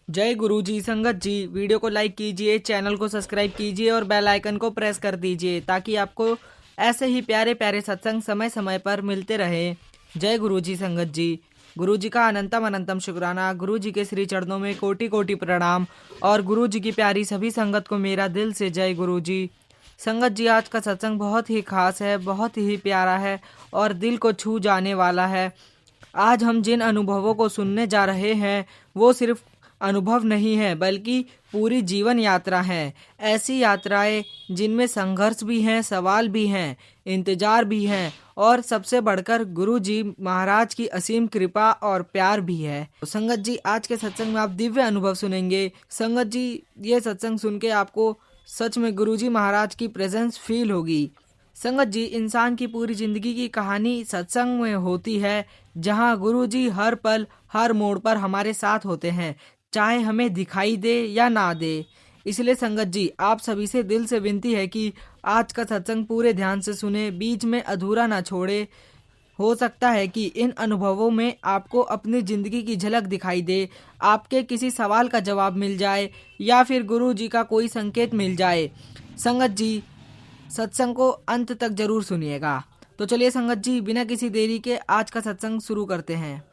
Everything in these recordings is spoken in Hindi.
जय गुरु जी। संगत जी, वीडियो को लाइक कीजिए, चैनल को सब्सक्राइब कीजिए और बेल आइकन को प्रेस कर दीजिए ताकि आपको ऐसे ही प्यारे प्यारे सत्संग समय समय पर मिलते रहे। जय गुरु जी। संगत जी, गुरु जी का अनंतम अनंतम शुक्राना। गुरु जी के श्री चरणों में कोटि कोटि प्रणाम और गुरु जी की प्यारी सभी संगत को मेरा दिल से जय गुरु जी। संगत जी, आज का सत्संग बहुत ही खास है, बहुत ही प्यारा है और दिल को छू जाने वाला है। आज हम जिन अनुभवों को सुनने जा रहे हैं वो सिर्फ अनुभव नहीं है बल्कि पूरी जीवन यात्रा है। ऐसी यात्राएं जिनमें संघर्ष भी हैं, सवाल भी हैं, इंतजार भी हैं और सबसे बढ़कर गुरु जी महाराज की असीम कृपा और प्यार भी है। तो संगत जी, आज के सत्संग में आप दिव्य अनुभव सुनेंगे। संगत जी, ये सत्संग सुन के आपको सच में गुरु जी महाराज की प्रेजेंस फील होगी। संगत जी, इंसान की पूरी जिंदगी की कहानी सत्संग में होती है, जहां गुरु जी हर पल हर मोड़ पर हमारे साथ होते हैं, चाहे हमें दिखाई दे या ना दे। इसलिए संगत जी, आप सभी से दिल से विनती है कि आज का सत्संग पूरे ध्यान से सुने, बीच में अधूरा ना छोड़े। हो सकता है कि इन अनुभवों में आपको अपनी जिंदगी की झलक दिखाई दे, आपके किसी सवाल का जवाब मिल जाए या फिर गुरु जी का कोई संकेत मिल जाए। संगत जी, सत्संग को अंत तक जरूर सुनिएगा। तो चलिए संगत जी, बिना किसी देरी के आज का सत्संग शुरू करते हैं।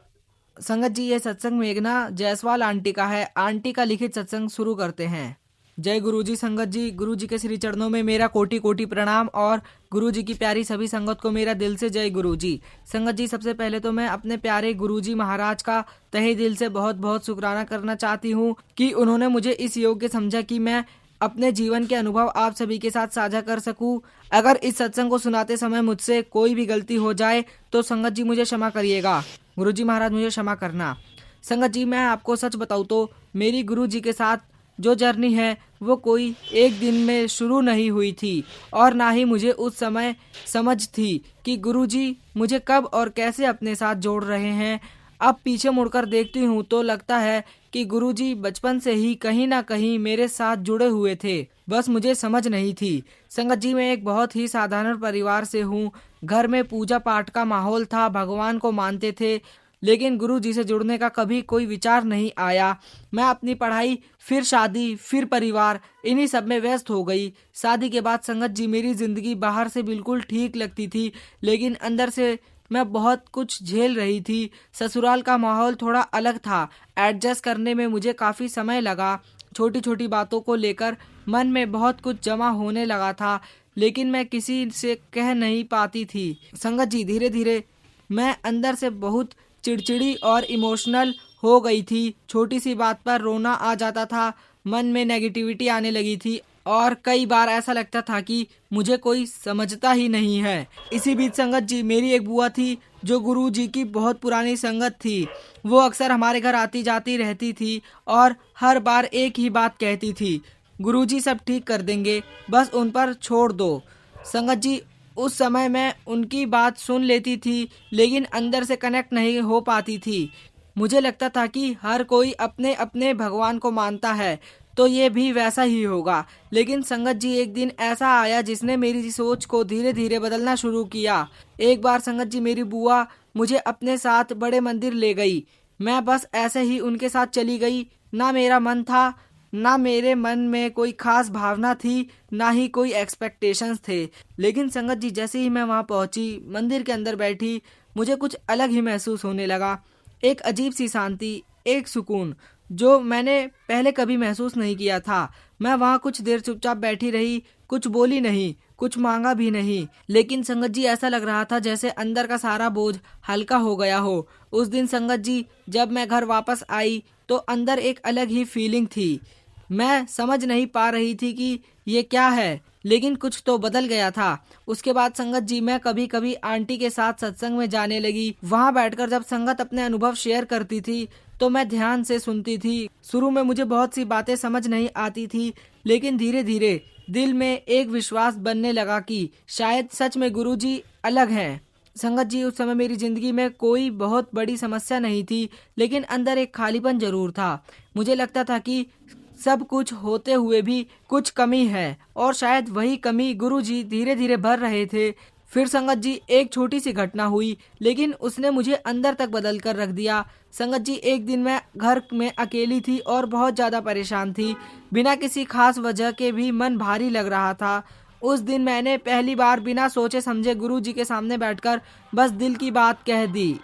संगत जी, ये सत्संग मेघना जायसवाल आंटी का है। आंटी का लिखित सत्संग शुरू करते हैं। जय गुरु जी। संगत जी, गुरु जी के श्री चरणों में मेरा कोटि कोटि प्रणाम और गुरु जी की प्यारी सभी संगत को मेरा दिल से जय गुरु जी। संगत जी, सबसे पहले तो मैं अपने प्यारे गुरु जी महाराज का तहे दिल से बहुत बहुत शुक्राना करना चाहती हूँ कि उन्होंने मुझे इस योग्य समझा कि मैं अपने जीवन के अनुभव आप सभी के साथ साझा कर सकूं। अगर इस सत्संग को सुनाते समय मुझसे कोई भी गलती हो जाए तो संगत जी मुझे क्षमा करिएगा। गुरु जी महाराज, मुझे क्षमा करना। संगत जी, मैं आपको सच बताऊं तो मेरी गुरु जी के साथ जो जर्नी है वो कोई एक दिन में शुरू नहीं हुई थी और ना ही मुझे उस समय समझ थी कि गुरु जी मुझे कब और कैसे अपने साथ जोड़ रहे हैं। अब पीछे मुड़कर देखती हूँ तो लगता है कि गुरुजी बचपन से ही कहीं ना कहीं मेरे साथ जुड़े हुए थे, बस मुझे समझ नहीं थी। संगत जी, मैं एक बहुत ही साधारण परिवार से हूँ। घर में पूजा पाठ का माहौल था, भगवान को मानते थे, लेकिन गुरु जी से जुड़ने का कभी कोई विचार नहीं आया। मैं अपनी पढ़ाई, फिर शादी, फिर परिवार, इन्हीं सब में व्यस्त हो गई। शादी के बाद संगत जी मेरी जिंदगी बाहर से बिल्कुल ठीक लगती थी, लेकिन अंदर से मैं बहुत कुछ झेल रही थी। ससुराल का माहौल थोड़ा अलग था, एडजस्ट करने में मुझे काफ़ी समय लगा। छोटी छोटी बातों को लेकर मन में बहुत कुछ जमा होने लगा था, लेकिन मैं किसी से कह नहीं पाती थी। संगत जी, धीरे धीरे मैं अंदर से बहुत चिड़चिड़ी और इमोशनल हो गई थी। छोटी सी बात पर रोना आ जाता था, मन में नेगेटिविटी आने लगी थी और कई बार ऐसा लगता था कि मुझे कोई समझता ही नहीं है। इसी बीच संगत जी, मेरी एक बुआ थी जो गुरु जी की बहुत पुरानी संगत थी। वो अक्सर हमारे घर आती जाती रहती थी और हर बार एक ही बात कहती थी, गुरु जी सब ठीक कर देंगे, बस उन पर छोड़ दो। संगत जी, उस समय मैं उनकी बात सुन लेती थी, लेकिन अंदर से कनेक्ट नहीं हो पाती थी। मुझे लगता था कि हर कोई अपने अपने भगवान को मानता है तो ये भी वैसा ही होगा। लेकिन संगत जी, एक दिन ऐसा आया जिसने मेरी सोच को धीरे धीरे बदलना शुरू किया। एक बार संगत जी, मेरी बुआ मुझे अपने साथ बड़े मंदिर ले गई। मैं बस ऐसे ही उनके साथ चली गई। ना मेरा मन था, ना मेरे मन में कोई खास भावना थी, ना ही कोई एक्सपेक्टेशंस थे। लेकिन संगत जी, जैसे ही मैं वहाँ पहुँची, मंदिर के अंदर बैठी, मुझे कुछ अलग ही महसूस होने लगा। एक अजीब सी शांति, एक सुकून जो मैंने पहले कभी महसूस नहीं किया था। मैं वहाँ कुछ देर चुपचाप बैठी रही, कुछ बोली नहीं, कुछ मांगा भी नहीं, लेकिन संगत जी ऐसा लग रहा था जैसे अंदर का सारा बोझ हल्का हो गया हो। उस दिन संगत जी, जब मैं घर वापस आई तो अंदर एक अलग ही फीलिंग थी। मैं समझ नहीं पा रही थी कि ये क्या है, लेकिन कुछ तो बदल गया था। उसके बाद संगत जी, मैं कभी कभी आंटी के साथ सत्संग में जाने लगी। वहाँ बैठकर जब संगत अपने अनुभव शेयर करती थी तो मैं ध्यान से सुनती थी। शुरू में मुझे बहुत सी बातें समझ नहीं आती थी, लेकिन धीरे धीरे दिल में एक विश्वास बनने लगा कि शायद सच में गुरुजी अलग हैं। संगत जी, उस समय मेरी जिंदगी में कोई बहुत बड़ी समस्या नहीं थी, लेकिन अंदर एक खालीपन जरूर था। मुझे लगता था कि सब कुछ होते हुए भी कुछ कमी है और शायद वही कमी गुरुजी धीरे धीरे भर रहे थे। फिर संगत जी एक छोटी सी घटना हुई, लेकिन उसने मुझे अंदर तक बदल कर रख दिया। संगत जी एक दिन मैं घर में अकेली थी और बहुत ज़्यादा परेशान थी। बिना किसी खास वजह के भी मन भारी लग रहा था। उस दिन मैंने पहली बार बिना सोचे समझे गुरु जी के सामने बैठकर बस दिल की बात कह दी।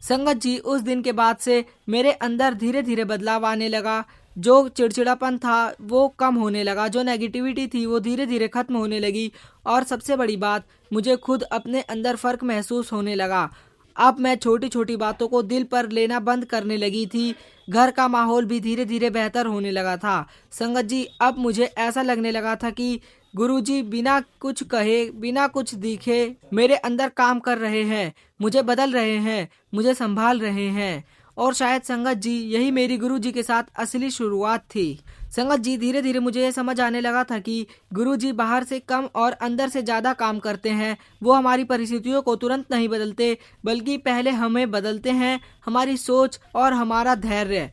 संगत जी उस दिन के बाद से मेरे अंदर धीरे धीरे बदलाव आने लगा। जो चिड़चिड़ापन था वो कम होने लगा, जो नेगेटिविटी थी वो धीरे धीरे खत्म होने लगी, और सबसे बड़ी बात, मुझे खुद अपने अंदर फर्क महसूस होने लगा। अब मैं छोटी छोटी बातों को दिल पर लेना बंद करने लगी थी। घर का माहौल भी धीरे धीरे बेहतर होने लगा था। संगत जी अब मुझे ऐसा लगने लगा था कि गुरुजी बिना कुछ कहे, बिना कुछ दिखे मेरे अंदर काम कर रहे हैं, मुझे बदल रहे हैं, मुझे संभाल रहे हैं। और शायद संगत जी यही मेरी गुरुजी के साथ असली शुरुआत थी। संगत जी धीरे धीरे मुझे ये समझ आने लगा था कि गुरुजी बाहर से कम और अंदर से ज्यादा काम करते हैं। वो हमारी परिस्थितियों को तुरंत नहीं बदलते, बल्कि पहले हमें बदलते हैं, हमारी सोच और हमारा धैर्य।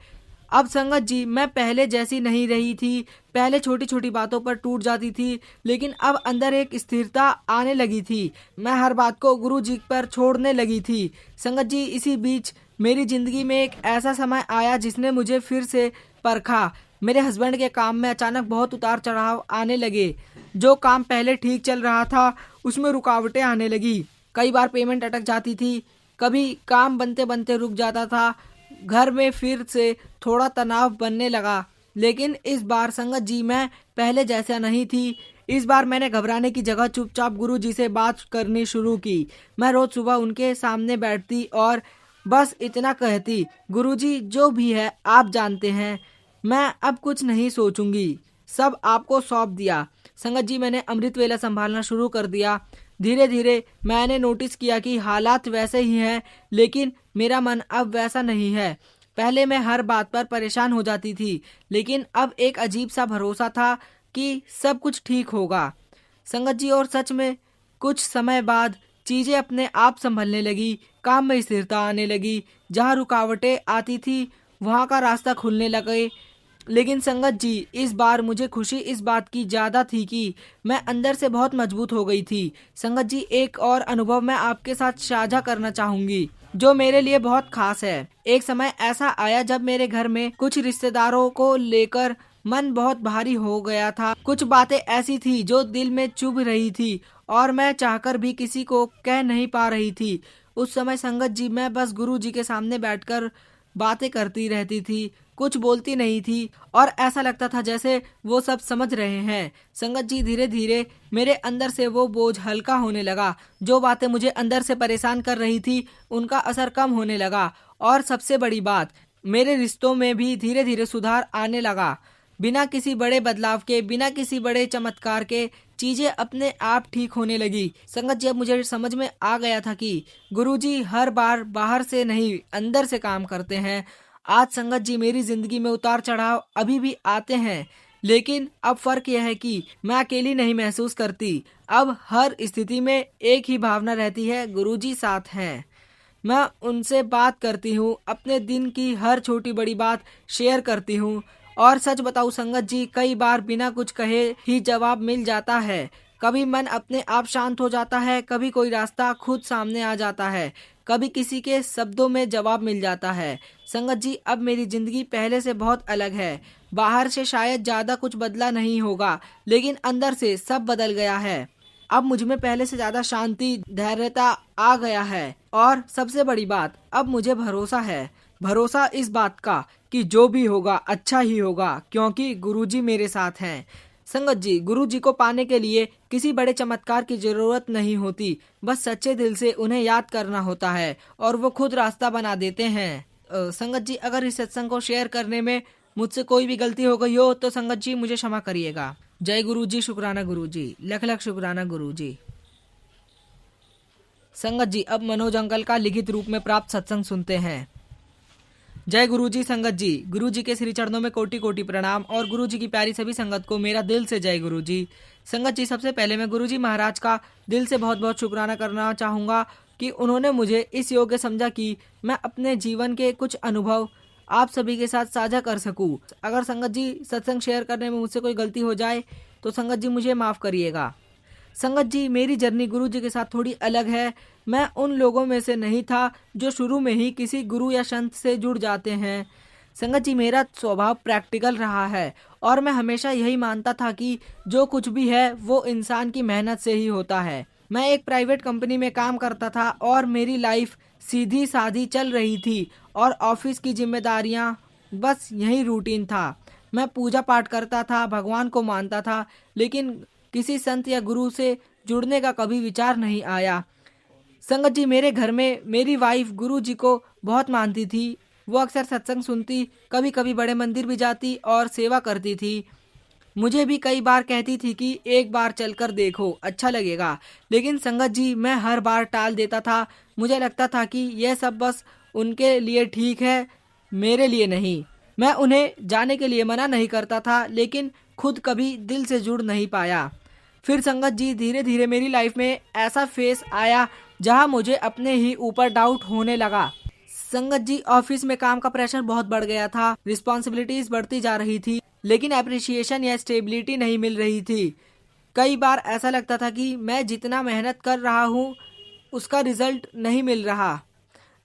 अब संगत जी मैं पहले जैसी नहीं रही थी। पहले छोटी छोटी बातों पर टूट जाती थी, लेकिन अब अंदर एक स्थिरता आने लगी थी। मैं हर बात को गुरु जी पर छोड़ने लगी थी। संगत जी इसी बीच मेरी जिंदगी में एक ऐसा समय आया जिसने मुझे फिर से परखा। मेरे हस्बैंड के काम में अचानक बहुत उतार चढ़ाव आने लगे। जो काम पहले ठीक चल रहा था उसमें रुकावटें आने लगी। कई बार पेमेंट अटक जाती थी, कभी काम बनते बनते रुक जाता था। घर में फिर से थोड़ा तनाव बनने लगा। लेकिन इस बार संगत जी मैं पहले जैसा नहीं थी। इस बार मैंने घबराने की जगह चुपचाप गुरु जी से बात करनी शुरू की। मैं रोज सुबह उनके सामने बैठती और बस इतना कहती, गुरु जी जो भी है आप जानते हैं, मैं अब कुछ नहीं सोचूंगी, सब आपको सौंप दिया। संगत जी मैंने अमृत वेला संभालना शुरू कर दिया। धीरे धीरे मैंने नोटिस किया कि हालात वैसे ही हैं, लेकिन मेरा मन अब वैसा नहीं है। पहले मैं हर बात पर परेशान हो जाती थी, लेकिन अब एक अजीब सा भरोसा था कि सब कुछ ठीक होगा। संगत जी और सच में कुछ समय बाद चीजें अपने आप संभलने लगी। काम में स्थिरता आने लगी। जहाँ रुकावटें आती थी वहाँ का रास्ता खुलने लगे। लेकिन संगत जी इस बार मुझे खुशी इस बात की ज्यादा थी कि मैं अंदर से बहुत मजबूत हो गई थी। संगत जी एक और अनुभव मैं आपके साथ साझा करना चाहूंगी जो मेरे लिए बहुत खास है। एक समय ऐसा आया जब मेरे घर में कुछ रिश्तेदारों को लेकर मन बहुत भारी हो गया था। कुछ बातें ऐसी थी जो दिल में चुभ रही थी और मैं चाहकर भी किसी को कह नहीं पा रही थी। उस समय संगत जी मैं बस गुरु जी के सामने बैठकर बातें करती रहती थी, कुछ बोलती नहीं थी, और ऐसा लगता था जैसे वो सब समझ रहे हैं। संगत जी धीरे धीरे मेरे अंदर से वो बोझ हल्का होने लगा। जो बातें मुझे अंदर से परेशान कर रही थी उनका असर कम होने लगा, और सबसे बड़ी बात, मेरे रिश्तों में भी धीरे धीरे सुधार आने लगा। बिना किसी बड़े बदलाव के, बिना किसी बड़े चमत्कार के चीजें अपने आप ठीक होने लगी। संगत जी अब मुझे समझ में आ गया था कि गुरुजी हर बार बाहर से नहीं अंदर से काम करते हैं। आज संगत जी मेरी जिंदगी में उतार चढ़ाव अभी भी आते हैं, लेकिन अब फर्क यह है कि मैं अकेली नहीं महसूस करती। अब हर स्थिति में एक ही भावना रहती है, गुरुजी साथ हैं। मैं उनसे बात करती हूँ, अपने दिन की हर छोटी बड़ी बात शेयर करती हूँ। और सच बताऊँ संगत जी, कई बार बिना कुछ कहे ही जवाब मिल जाता है। कभी मन अपने आप शांत हो जाता है, कभी कोई रास्ता खुद सामने आ जाता है, कभी किसी के शब्दों में जवाब मिल जाता है। संगत जी अब मेरी जिंदगी पहले से बहुत अलग है। बाहर से शायद ज्यादा कुछ बदला नहीं होगा, लेकिन अंदर से सब बदल गया है। अब मुझ में पहले से ज्यादा शांति, धैर्यता आ गया है, और सबसे बड़ी बात, अब मुझे भरोसा है। भरोसा इस बात का कि जो भी होगा अच्छा ही होगा, क्योंकि गुरुजी मेरे साथ हैं। संगत जी गुरुजी को पाने के लिए किसी बड़े चमत्कार की जरूरत नहीं होती, बस सच्चे दिल से उन्हें याद करना होता है और वो खुद रास्ता बना देते हैं। संगत जी अगर इस सत्संग को शेयर करने में मुझसे कोई भी गलती हो गई हो तो संगत जी मुझे क्षमा करिएगा। जय गुरु जी, शुक्राना गुरु जी, लख लख शुक्राना गुरु जी। संगत जी अब मनोज अंकल का लिखित रूप में प्राप्त सत्संग सुनते हैं। जय गुरु जी। संगत जी गुरु जी के श्री चरणों में कोटि कोटि प्रणाम, और गुरु जी की प्यारी सभी संगत को मेरा दिल से जय गुरु जी। संगत जी सबसे पहले मैं गुरु जी महाराज का दिल से बहुत बहुत शुक्राना करना चाहूँगा कि उन्होंने मुझे इस योग्य समझा कि मैं अपने जीवन के कुछ अनुभव आप सभी के साथ साझा कर सकूं। अगर संगत जी सत्संग शेयर करने में मुझसे कोई गलती हो जाए तो संगत जी मुझे माफ़ करिएगा। संगत जी, मेरी जर्नी गुरु जी के साथ थोड़ी अलग है। मैं उन लोगों में से नहीं था जो शुरू में ही किसी गुरु या संत से जुड़ जाते हैं। संगत जी, मेरा स्वभाव प्रैक्टिकल रहा है और मैं हमेशा यही मानता था कि जो कुछ भी है वो इंसान की मेहनत से ही होता है। मैं एक प्राइवेट कंपनी में काम करता था और मेरी लाइफ सीधी सादी चल रही थी और ऑफिस की जिम्मेदारियां, बस यही रूटीन था। मैं पूजा पाठ करता था, भगवान को मानता था, लेकिन किसी संत या गुरु से जुड़ने का कभी विचार नहीं आया। संगत जी, मेरे घर में मेरी वाइफ गुरु जी को बहुत मानती थी। वो अक्सर सत्संग सुनती, कभी कभी बड़े मंदिर भी जाती और सेवा करती थी। मुझे भी कई बार कहती थी कि एक बार चलकर देखो, अच्छा लगेगा। लेकिन संगत जी, मैं हर बार टाल देता था। मुझे लगता था कि यह सब बस उनके लिए ठीक है, मेरे लिए नहीं। मैं उन्हें जाने के लिए मना नहीं करता था, लेकिन खुद कभी दिल से जुड़ नहीं पाया। फिर संगत जी, धीरे धीरे मेरी लाइफ में ऐसा फेस आया जहां मुझे अपने ही ऊपर डाउट होने लगा। संगत जी, ऑफिस में काम का प्रेशर बहुत बढ़ गया था, रिस्पॉन्सिबिलिटीज बढ़ती जा रही थी, लेकिन अप्रिसिएशन या स्टेबिलिटी नहीं मिल रही थी। कई बार ऐसा लगता था कि मैं जितना मेहनत कर रहा हूँ उसका रिजल्ट नहीं मिल रहा।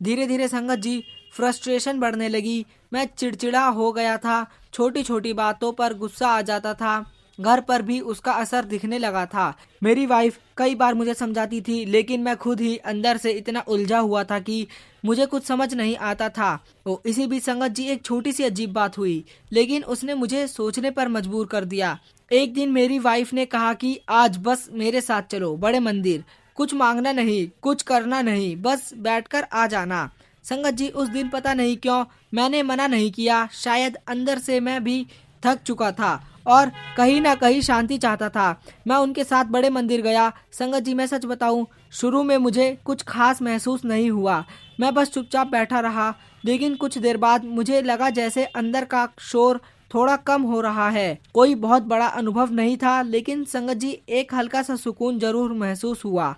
धीरे धीरे संगत जी, फ्रस्ट्रेशन बढ़ने लगी। मैं चिड़चिड़ा हो गया था, छोटी छोटी बातों पर गुस्सा आ जाता था। घर पर भी उसका असर दिखने लगा था। मेरी वाइफ कई बार मुझे समझाती थी, लेकिन मैं खुद ही अंदर से इतना उलझा हुआ था कि मुझे कुछ समझ नहीं आता था। तो इसी बीच संगत जी, एक छोटी सी अजीब बात हुई, लेकिन उसने मुझे सोचने पर मजबूर कर दिया। एक दिन मेरी वाइफ ने कहा कि आज बस मेरे साथ चलो बड़े मंदिर, कुछ मांगना नहीं, कुछ करना नहीं, बस बैठकर आ जाना। संगत जी, उस दिन पता नहीं क्यों मैंने मना नहीं किया। शायद अंदर से मैं भी थक चुका था और कहीं ना कहीं शांति चाहता था। मैं उनके साथ बड़े मंदिर गया। संगत जी, मैं सच बताऊं, शुरू में मुझे कुछ खास महसूस नहीं हुआ। मैं बस चुपचाप बैठा रहा, लेकिन कुछ देर बाद मुझे लगा जैसे अंदर का शोर थोड़ा कम हो रहा है। कोई बहुत बड़ा अनुभव नहीं था, लेकिन संगत जी, एक हल्का सा सुकून जरूर महसूस हुआ।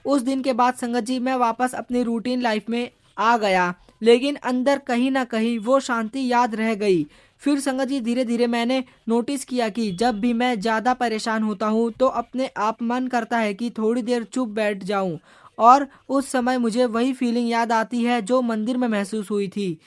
उस दिन के बाद संगत जी, मैं वापस अपनी रूटीन लाइफ में आ गया, लेकिन अंदर कहीं ना कहीं वो शांति याद रह गई। फिर संगत जी, धीरे धीरे मैंने नोटिस किया कि जब भी मैं ज़्यादा परेशान होता हूँ तो अपने आप मन करता है कि थोड़ी देर चुप बैठ जाऊँ, और उस समय मुझे वही फीलिंग याद आती है जो मंदिर में महसूस हुई थी।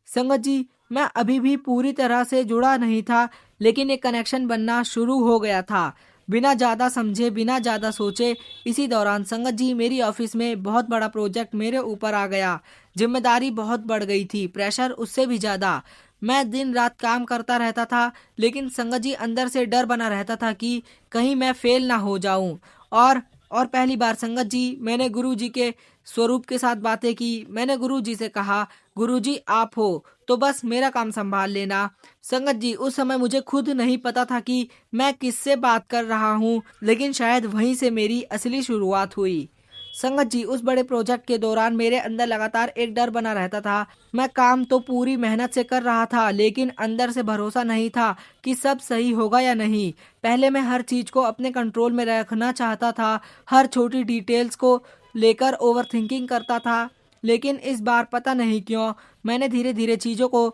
संगत जी, मैं अभी भी पूरी तरह से जुड़ा नहीं था, लेकिन एक कनेक्शन बनना शुरू हो गया था, बिना ज़्यादा समझे, बिना ज़्यादा सोचे। इसी दौरान संगत जी, मेरी ऑफिस में बहुत बड़ा प्रोजेक्ट मेरे ऊपर आ गया। जिम्मेदारी बहुत बढ़ गई थी, प्रेशर उससे भी ज़्यादा। मैं दिन रात काम करता रहता था, लेकिन संगत जी, अंदर से डर बना रहता था कि कहीं मैं फेल ना हो जाऊं। और पहली बार संगत जी, मैंने गुरु जी के स्वरूप के साथ बातें की। मैंने गुरु जी से कहा, गुरु जी आप हो तो बस मेरा काम संभाल लेना। संगत जी, उस समय मुझे खुद नहीं पता था कि मैं किससे बात कर रहा हूँ, लेकिन शायद वहीं से मेरी असली शुरुआत हुई। संगत जी, उस बड़े प्रोजेक्ट के दौरान मेरे अंदर लगातार एक डर बना रहता था। मैं काम तो पूरी मेहनत से कर रहा था, लेकिन अंदर से भरोसा नहीं था कि सब सही होगा या नहीं। पहले मैं हर चीज को अपने कंट्रोल में रखना चाहता था, हर छोटी डिटेल्स को लेकर ओवर थिंकिंग करता था। लेकिन इस बार पता नहीं क्यों मैंने धीरे धीरे चीजों को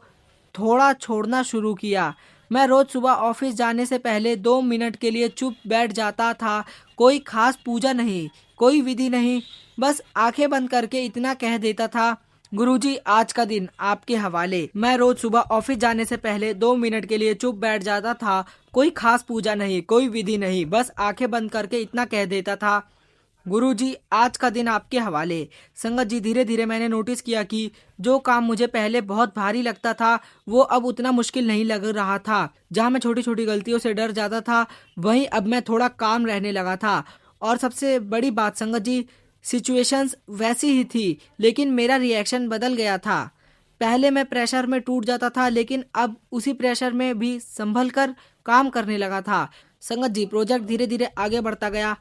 थोड़ा छोड़ना शुरू किया। मैं रोज सुबह ऑफिस जाने से पहले 2 मिनट के लिए चुप बैठ जाता था। कोई खास पूजा नहीं, कोई विधि नहीं, बस आंखें बंद करके इतना कह देता था, गुरुजी आज का दिन आपके हवाले। मैं रोज सुबह ऑफिस जाने से पहले 2 मिनट के लिए चुप बैठ जाता था। कोई खास पूजा नहीं, कोई विधि नहीं, बस आंखें बंद करके इतना कह देता था, गुरुजी आज का दिन आपके हवाले। संगत जी, धीरे धीरे मैंने नोटिस किया कि जो काम मुझे पहले बहुत भारी लगता था वो अब उतना मुश्किल नहीं लग रहा था। जहाँ मैं छोटी छोटी गलतियों से डर जाता था, वहीं अब मैं थोड़ा काम रहने लगा था। और सबसे बड़ी बात संगत जी, सिचुएशंस वैसी ही थी, लेकिन मेरा रिएक्शन बदल गया था। पहले मैं प्रेशर में टूट जाता था, लेकिन अब उसी प्रेशर में भी संभल कर काम करने लगा था। संगत जी, प्रोजेक्ट धीरे धीरे आगे बढ़ता गया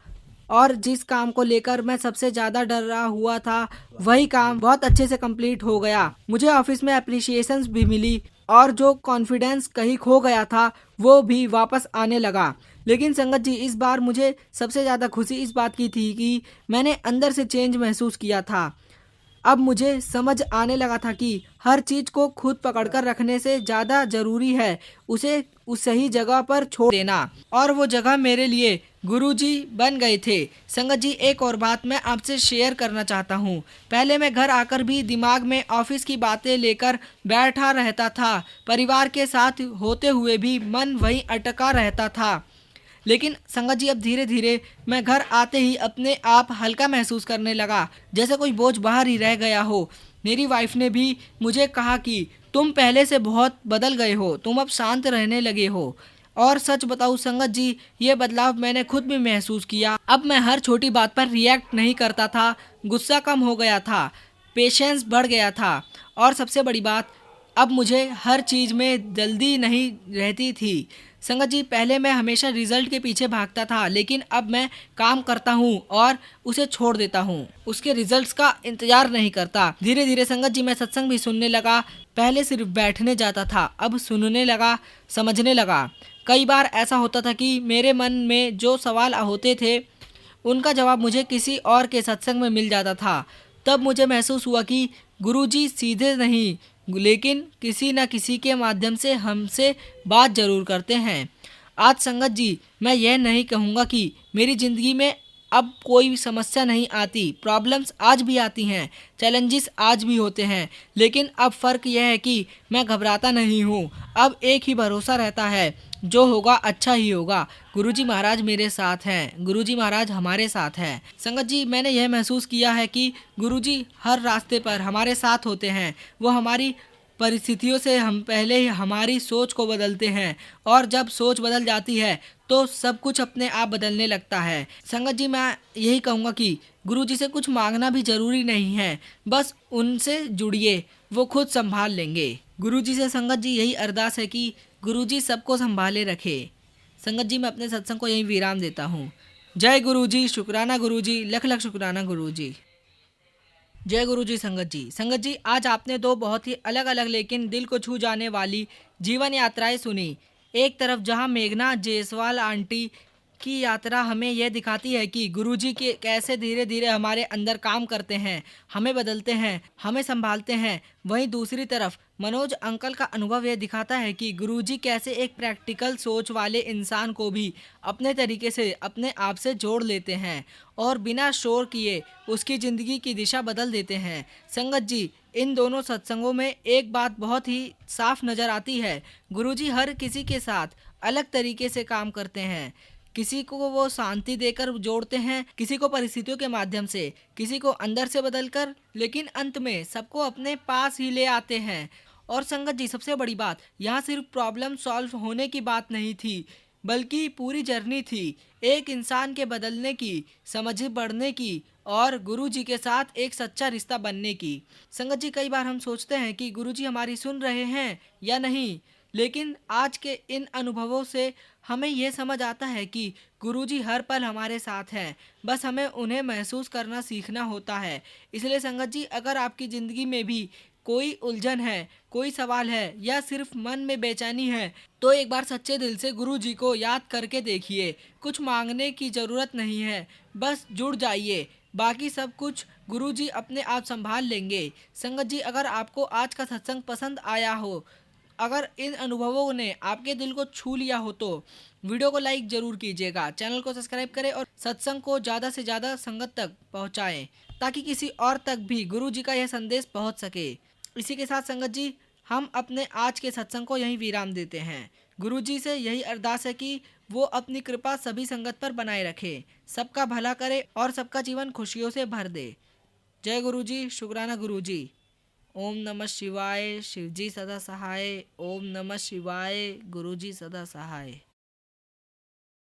और जिस काम को लेकर मैं सबसे ज्यादा डर रहा हुआ था, वही काम बहुत अच्छे से कंप्लीट हो गया। मुझे ऑफिस में अप्रिशिएशंस भी मिली और जो कॉन्फिडेंस कहीं खो गया था वो भी वापस आने लगा। लेकिन संगत जी, इस बार मुझे सबसे ज्यादा खुशी इस बात की थी कि मैंने अंदर से चेंज महसूस किया था। अब मुझे समझ आने लगा था कि हर चीज को खुद पकड़कर रखने से ज्यादा जरूरी है उसे उस सही जगह पर छोड़ देना। और वो जगह मेरे लिए गुरुजी बन गए थे। संगत जी, एक और बात मैं आपसे शेयर करना चाहता हूँ। पहले मैं घर आकर भी दिमाग में ऑफिस की बातें लेकर बैठा रहता था। परिवार के साथ होते हुए भी मन वहीं अटका रहता था। लेकिन संगत जी, अब धीरे धीरे मैं घर आते ही अपने आप हल्का महसूस करने लगा, जैसे कोई बोझ बाहर ही रह गया हो। मेरी वाइफ ने भी मुझे कहा कि तुम पहले से बहुत बदल गए हो, तुम अब शांत रहने लगे हो। और सच बताऊं संगत जी, ये बदलाव मैंने खुद भी महसूस किया। अब मैं हर छोटी बात पर रिएक्ट नहीं करता था, गुस्सा कम हो गया था, पेशेंस बढ़ गया था। और सबसे बड़ी बात, अब मुझे हर चीज़ में जल्दी नहीं रहती थी। संगत जी, पहले मैं हमेशा रिजल्ट के पीछे भागता था, लेकिन अब मैं काम करता हूँ और उसे छोड़ देता हूँ, उसके रिजल्ट्स का इंतजार नहीं करता। धीरे धीरे संगत जी मैं सत्संग भी सुनने लगा। पहले सिर्फ बैठने जाता था, अब सुनने लगा, समझने लगा। कई बार ऐसा होता था कि मेरे मन में जो सवाल होते थे उनका जवाब मुझे किसी और के सत्संग में मिल जाता था। तब मुझे महसूस हुआ कि गुरुजी सीधे नहीं लेकिन किसी न किसी के माध्यम से हमसे बात जरूर करते हैं। आज संगत जी, मैं यह नहीं कहूँगा कि मेरी ज़िंदगी में अब कोई समस्या नहीं आती। प्रॉब्लम्स आज भी आती हैं, चैलेंजेस आज भी होते हैं, लेकिन अब फ़र्क यह है कि मैं घबराता नहीं हूँ। अब एक ही भरोसा रहता है, जो होगा अच्छा ही होगा। गुरुजी महाराज मेरे साथ हैं, गुरुजी महाराज हमारे साथ हैं। संगत जी, मैंने यह महसूस किया है कि गुरुजी हर रास्ते पर हमारे साथ होते हैं। वो हमारी परिस्थितियों से हम पहले ही हमारी सोच को बदलते हैं, और जब सोच बदल जाती है तो सब कुछ अपने आप बदलने लगता है। संगत जी, मैं यही कहूँगा कि गुरुजी से कुछ मांगना भी जरूरी नहीं है, बस उनसे जुड़िए, वो खुद संभाल लेंगे। गुरुजी से संगत जी यही अरदास है कि गुरुजी सबको संभाले रखे। संगत जी, मैं अपने सत्संग को यहीं विराम देता हूँ। जय गुरुजी, शुक्राना गुरुजी, लख लख शुक्राना गुरुजी। जय गुरु जी। संगत जी, आज आपने दो बहुत ही अलग अलग लेकिन दिल को छू जाने वाली जीवन यात्राएं सुनी। एक तरफ जहां मेघना जायसवाल आंटी की यात्रा हमें यह दिखाती है कि गुरुजी के कैसे धीरे धीरे हमारे अंदर काम करते हैं, हमें बदलते हैं, हमें संभालते हैं। वहीं दूसरी तरफ मनोज अंकल का अनुभव यह दिखाता है कि गुरुजी कैसे एक प्रैक्टिकल सोच वाले इंसान को भी अपने तरीके से अपने आप से जोड़ लेते हैं और बिना शोर किए उसकी ज़िंदगी की दिशा बदल देते हैं। संगत जी, इन दोनों सत्संगों में एक बात बहुत ही साफ नज़र आती है, गुरुजी हर किसी के साथ अलग तरीके से काम करते हैं। किसी को वो शांति देकर जोड़ते हैं, किसी को परिस्थितियों के माध्यम से, किसी को अंदर से बदलकर, लेकिन अंत में सबको अपने पास ही ले आते हैं। और संगत जी, सबसे बड़ी बात, यहाँ सिर्फ प्रॉब्लम सॉल्व होने की बात नहीं थी, बल्कि पूरी जर्नी थी एक इंसान के बदलने की, समझ बढ़ने की और गुरु जी के साथ एक सच्चा रिश्ता बनने की। संगत जी, कई बार हम सोचते हैं कि गुरु जी हमारी सुन रहे हैं या नहीं, लेकिन आज के इन अनुभवों से हमें यह समझ आता है कि गुरुजी हर पल हमारे साथ हैं, बस हमें उन्हें महसूस करना सीखना होता है। इसलिए संगत जी, अगर आपकी ज़िंदगी में भी कोई उलझन है, कोई सवाल है या सिर्फ मन में बेचैनी है, तो एक बार सच्चे दिल से गुरु जी को याद करके देखिए। कुछ मांगने की ज़रूरत नहीं है, बस जुड़ जाइए, बाकी सब कुछ गुरु जी अपने आप संभाल लेंगे। संगत जी, अगर आपको आज का सत्संग पसंद आया हो, अगर इन अनुभवों ने आपके दिल को छू लिया हो, तो वीडियो को लाइक जरूर कीजिएगा, चैनल को सब्सक्राइब करें और सत्संग को ज़्यादा से ज़्यादा संगत तक पहुँचाएँ, ताकि किसी और तक भी गुरु जी का यह संदेश पहुँच सके। इसी के साथ संगत जी, हम अपने आज के सत्संग को यहीं विराम देते हैं। गुरु जी से यही अरदास है कि वो अपनी कृपा सभी संगत पर बनाए रखे, सबका भला करे और सबका जीवन खुशियों से भर दे। जय गुरु जी, शुक्राना गुरु जी। ओम नमः शिवाय, शिवजी सदा सहाय। ओम नमः शिवाय, गुरुजी सदा सहाय।